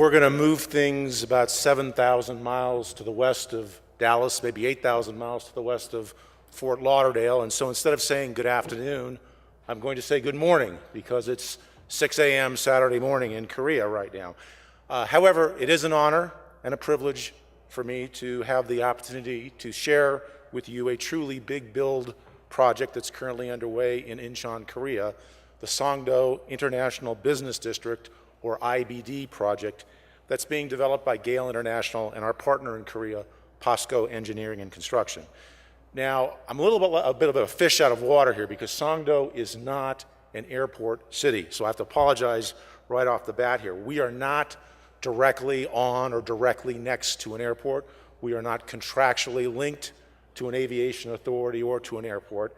We're going to move things about 7,000 miles to the west of Dallas, maybe 8,000 miles to the west of Fort Lauderdale. And so instead of saying good afternoon, I'm going to say good morning because it's 6 a.m. Saturday morning in Korea right now. However, it is an honor and a privilege for me to have the opportunity to share with you a truly big build project that's currently underway in Incheon, Korea, the Songdo International Business District, or IBD project, that's being developed by Gale International and our partner in Korea, POSCO Engineering and Construction. Now, I'm a bit of a fish out of water here because Songdo is not an airport city, so I have to apologize right off the bat here. We are not directly on or directly next to an airport. We are not contractually linked to an aviation authority or to an airport,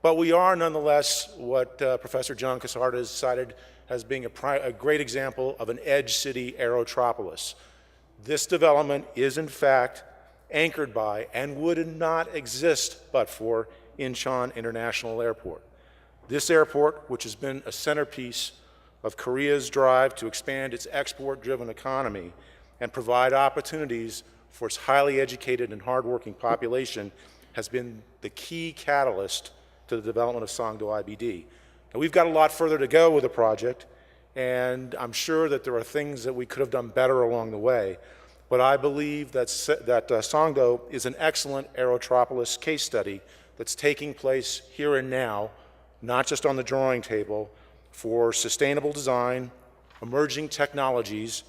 but we are nonetheless what Professor John Cassarda has cited as being a great example of an edge city aerotropolis. This development is in fact anchored by and would not exist but for Incheon International Airport. This airport, which has been a centerpiece of Korea's drive to expand its export-driven economy and provide opportunities for its highly educated and hardworking population, has been the key catalyst to the development of Songdo IBD. Now, we've got a lot further to go with the project, and I'm sure that there are things that we could have done better along the way, but I believe that Songdo is an excellent aerotropolis case study that's taking place here and now, not just on the drawing table, for sustainable design, emerging technologies,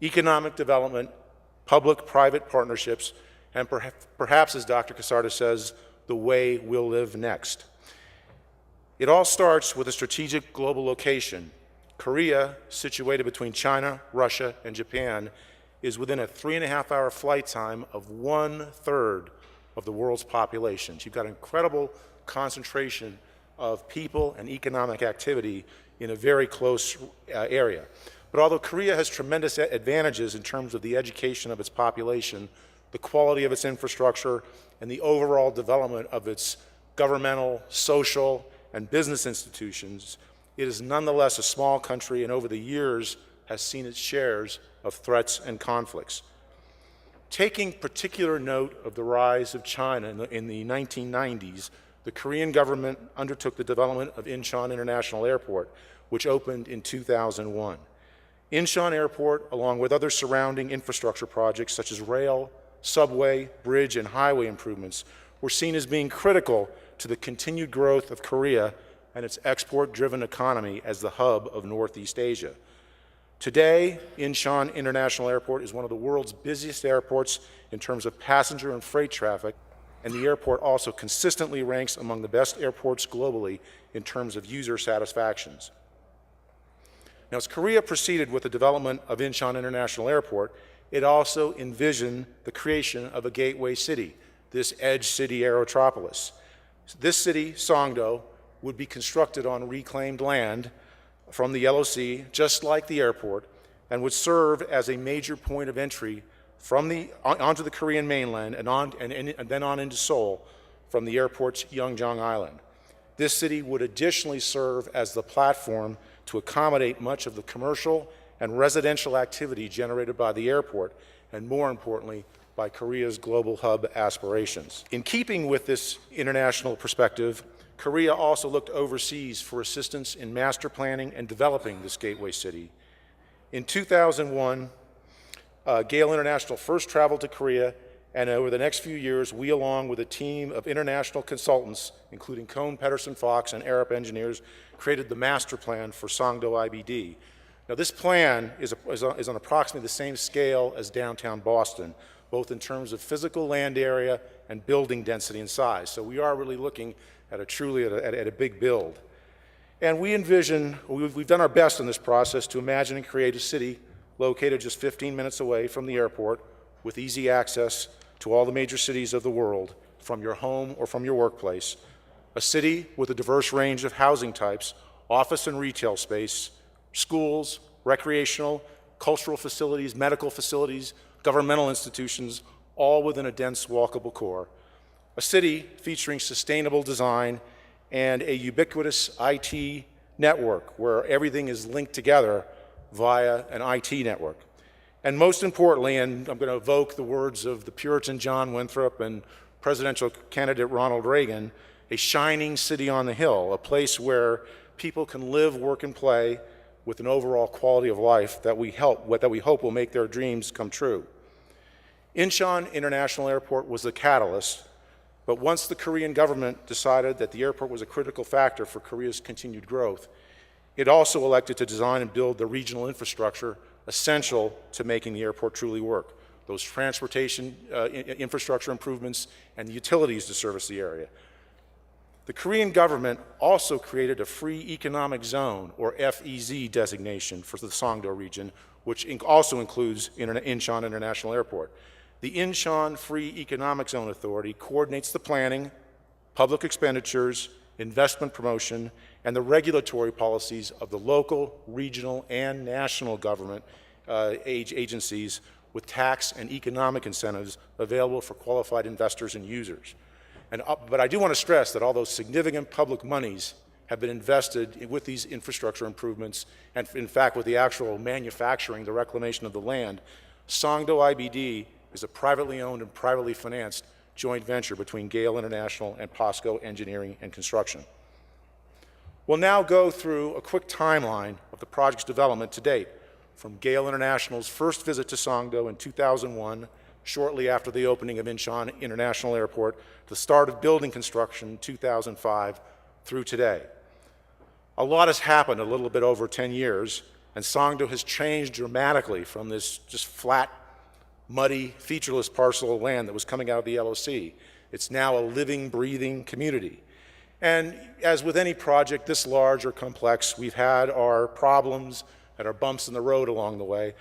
economic development, public-private partnerships, and perhaps, as Dr. Cassarda says, the way we'll live next. It all starts with a strategic global location. Korea, situated between China, Russia, and Japan, is within a 3.5-hour flight time of 1/3 of the world's population. So you've got an incredible concentration of people and economic activity in a very close area. But although Korea has tremendous advantages in terms of the education of its population, the quality of its infrastructure, and the overall development of its governmental, social, and business institutions, it is nonetheless a small country and over the years has seen its shares of threats and conflicts. Taking particular note of the rise of China in the 1990s, the Korean government undertook the development of Incheon International Airport, which opened in 2001. Incheon Airport, along with other surrounding infrastructure projects such as rail, subway, bridge, and highway improvements, were seen as being critical to the continued growth of Korea and its export-driven economy as the hub of Northeast Asia. Today, Incheon International Airport is one of the world's busiest airports in terms of passenger and freight traffic, and the airport also consistently ranks among the best airports globally in terms of user satisfactions. Now, as Korea proceeded with the development of Incheon International Airport, it also envisioned the creation of a gateway city, this edge city aerotropolis. This city, Songdo, would be constructed on reclaimed land from the Yellow Sea, just like the airport, and would serve as a major point of entry onto the Korean mainland and then on into Seoul from the airport's Yeongjong Island. This city would additionally serve as the platform to accommodate much of the commercial and residential activity generated by the airport, and more importantly, by Korea's global hub aspirations. In keeping with this international perspective, Korea also looked overseas for assistance in master planning and developing this gateway city. In 2001, Gale International first traveled to Korea, and over the next few years, we, along with a team of international consultants, including Kohn Pedersen Fox and Arup engineers, created the master plan for Songdo IBD. Now, this plan is on approximately the same scale as downtown Boston, both in terms of physical land area and building density and size. So we are really looking at a big build. And we've done our best in this process to imagine and create a city located just 15 minutes away from the airport with easy access to all the major cities of the world from your home or from your workplace. A city with a diverse range of housing types, office and retail space, schools, recreational, cultural facilities, medical facilities, governmental institutions, all within a dense walkable core. A city featuring sustainable design and a ubiquitous IT network where everything is linked together via an IT network. And most importantly, and I'm going to evoke the words of the Puritan John Winthrop and presidential candidate Ronald Reagan, a shining city on the hill, a place where people can live, work, and play with an overall quality of life that we hope will make their dreams come true. Incheon International Airport was the catalyst, but once the Korean government decided that the airport was a critical factor for Korea's continued growth, it also elected to design and build the regional infrastructure essential to making the airport truly work. Those transportation infrastructure improvements and the utilities to service the area. The Korean government also created a free economic zone, or FEZ designation, for the Songdo region, which also includes Incheon International Airport. The Incheon Free Economic Zone Authority coordinates the planning, public expenditures, investment promotion, and the regulatory policies of the local, regional, and national government agencies, with tax and economic incentives available for qualified investors and users. But I do want to stress that although significant public monies have been invested with these infrastructure improvements, and in fact with the actual manufacturing, the reclamation of the land, Songdo IBD is a privately owned and privately financed joint venture between Gale International and POSCO Engineering and Construction. We'll now go through a quick timeline of the project's development to date, from Gale International's first visit to Songdo in 2001, shortly after the opening of Incheon International Airport, to the start of building construction in 2005 through today. A lot has happened in a little bit over 10 years, and Songdo has changed dramatically from this just flat, muddy, featureless parcel of land that was coming out of the LOC. It's now a living, breathing community. And as with any project this large or complex, we've had our problems and our bumps in the road along the way,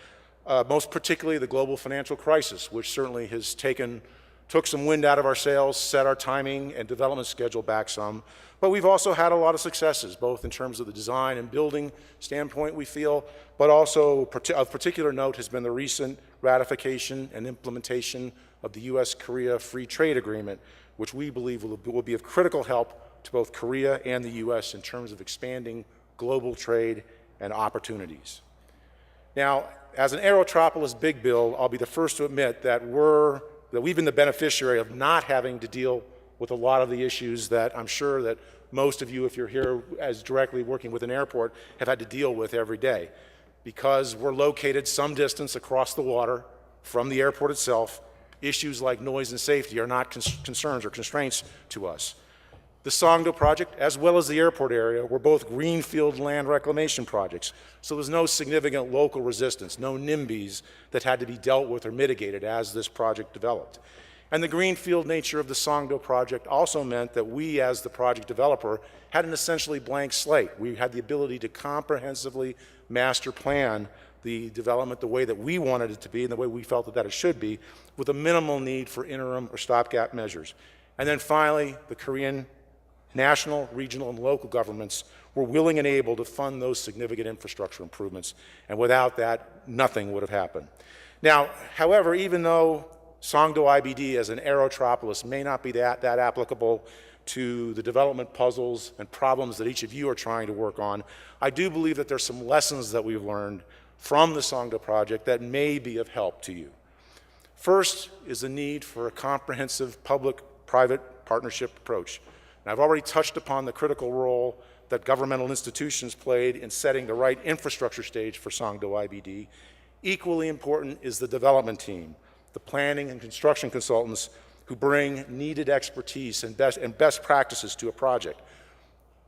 most particularly the global financial crisis, which certainly has took some wind out of our sails, set our timing and development schedule back some. But we've also had a lot of successes, both in terms of the design and building standpoint, we feel, but also of particular note has been the recent ratification and implementation of the U.S.-Korea Free Trade Agreement, which we believe will be of critical help to both Korea and the U.S. in terms of expanding global trade and opportunities. Now, as an Aerotropolis big bill, I'll be the first to admit that we've been the beneficiary of not having to deal with a lot of the issues that I'm sure that most of you, if you're here as directly working with an airport, have had to deal with every day. Because we're located some distance across the water from the airport itself, issues like noise and safety are not concerns or constraints to us. The Songdo project, as well as the airport area, were both greenfield land reclamation projects, so there's no significant local resistance, no NIMBYs that had to be dealt with or mitigated as this project developed. And the greenfield nature of the Songdo project also meant that we, as the project developer, had an essentially blank slate. We had the ability to comprehensively master plan the development the way that we wanted it to be and the way we felt that it should be, with a minimal need for interim or stopgap measures. And then finally, the Korean national, regional, and local governments were willing and able to fund those significant infrastructure improvements, and without that, nothing would have happened. Now, however, even though Songdo IBD as an Aerotropolis may not be that applicable to the development puzzles and problems that each of you are trying to work on, I do believe that there's some lessons that we've learned from the Songdo project that may be of help to you. First is the need for a comprehensive public-private partnership approach. And I've already touched upon the critical role that governmental institutions played in setting the right infrastructure stage for Songdo IBD. Equally important is the development team, the planning and construction consultants who bring needed expertise and best practices to a project.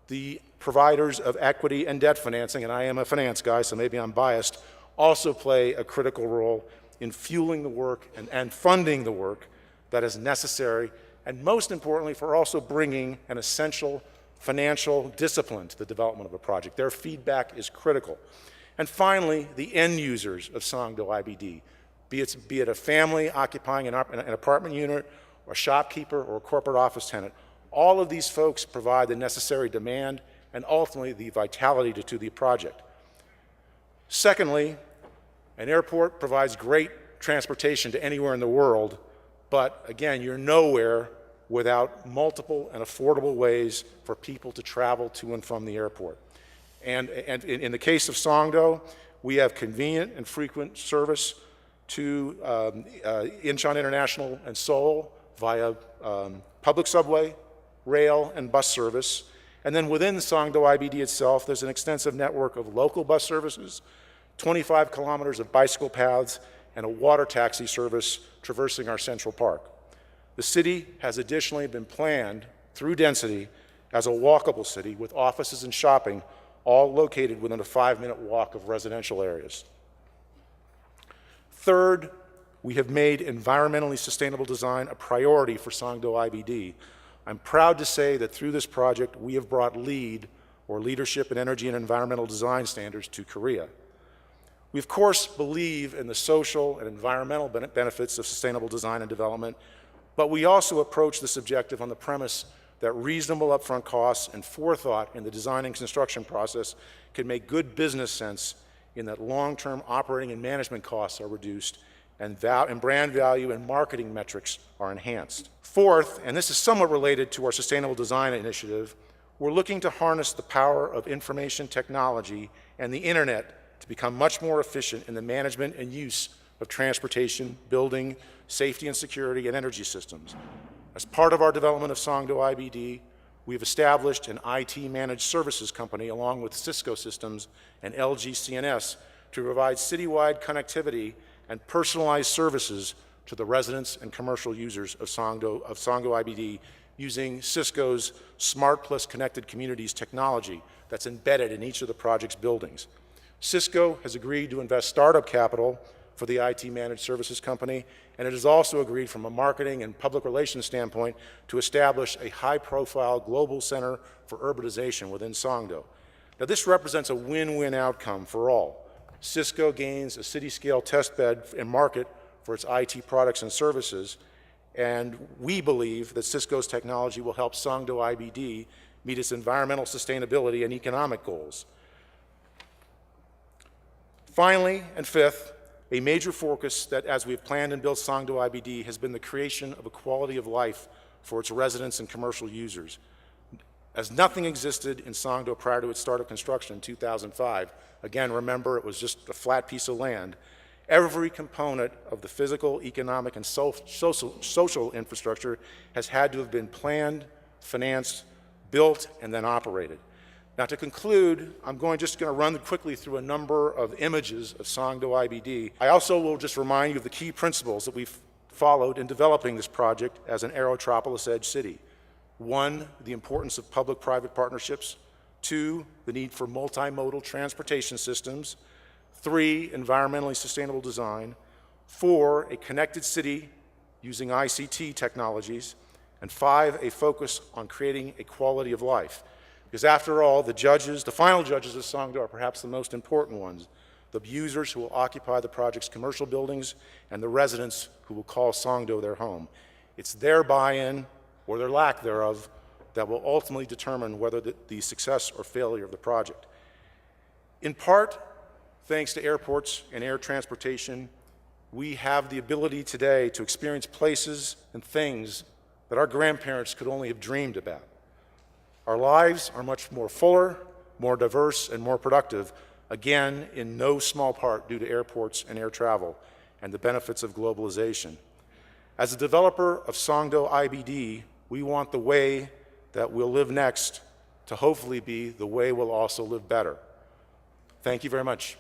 The providers of equity and debt financing, and I am a finance guy, so maybe I'm biased, also play a critical role in fueling the work and funding the work that is necessary, and most importantly, for also bringing an essential financial discipline to the development of a project. Their feedback is critical. And finally, the end users of Songdo IBD, be it a family occupying an apartment unit, or a shopkeeper, or a corporate office tenant, all of these folks provide the necessary demand and ultimately the vitality to the project. Secondly, an airport provides great transportation to anywhere in the world, but again, you're nowhere without multiple and affordable ways for people to travel to and from the airport. And in the case of Songdo, we have convenient and frequent service to Incheon International and Seoul via public subway, rail, and bus service. And then within Songdo IBD itself, there's an extensive network of local bus services, 25 kilometers of bicycle paths, and a water taxi service traversing our central park. The city has additionally been planned through density as a walkable city with offices and shopping all located within a 5-minute walk of residential areas. Third, we have made environmentally sustainable design a priority for Songdo IBD. I'm proud to say that through this project, we have brought LEED, or Leadership in Energy and Environmental Design Standards, to Korea. We, of course, believe in the social and environmental benefits of sustainable design and development, but we also approach this objective on the premise that reasonable upfront costs and forethought in the design and construction process can make good business sense in that long-term operating and management costs are reduced and brand value and marketing metrics are enhanced. Fourth, and this is somewhat related to our sustainable design initiative, we're looking to harness the power of information technology and the internet to become much more efficient in the management and use of transportation, building, safety and security, and energy systems. As part of our development of Songdo IBD, we've established an IT managed services company along with Cisco Systems and LG CNS to provide citywide connectivity and personalized services to the residents and commercial users of Songdo IBD using Cisco's Smart Plus Connected Communities technology that's embedded in each of the project's buildings. Cisco has agreed to invest startup capital for the IT managed services company, and it has also agreed from a marketing and public relations standpoint to establish a high-profile global center for urbanization within Songdo. Now, this represents a win-win outcome for all. Cisco gains a city-scale testbed and market for its IT products and services, and we believe that Cisco's technology will help Songdo IBD meet its environmental sustainability and economic goals. Finally, and fifth, a major focus that, as we've planned and built Songdo IBD, has been the creation of a quality of life for its residents and commercial users. As nothing existed in Songdo prior to its start of construction in 2005, again, remember, it was just a flat piece of land, every component of the physical, economic, and social infrastructure has had to have been planned, financed, built, and then operated. Now, to conclude, I'm just going to run quickly through a number of images of Songdo IBD. I also will just remind you of the key principles that we've followed in developing this project as an Aerotropolis Edge city. 1, the importance of public-private partnerships. 2, the need for multimodal transportation systems. 3, environmentally sustainable design. 4, a connected city using ICT technologies. And 5, a focus on creating a quality of life. Because after all, the final judges of Songdo are perhaps the most important ones, the users who will occupy the project's commercial buildings and the residents who will call Songdo their home. It's their buy-in, or their lack thereof, that will ultimately determine whether the success or failure of the project. In part, thanks to airports and air transportation, we have the ability today to experience places and things that our grandparents could only have dreamed about. Our lives are much more fuller, more diverse, and more productive, again, in no small part due to airports and air travel and the benefits of globalization. As a developer of Songdo IBD, we want the way that we'll live next to hopefully be the way we'll also live better. Thank you very much.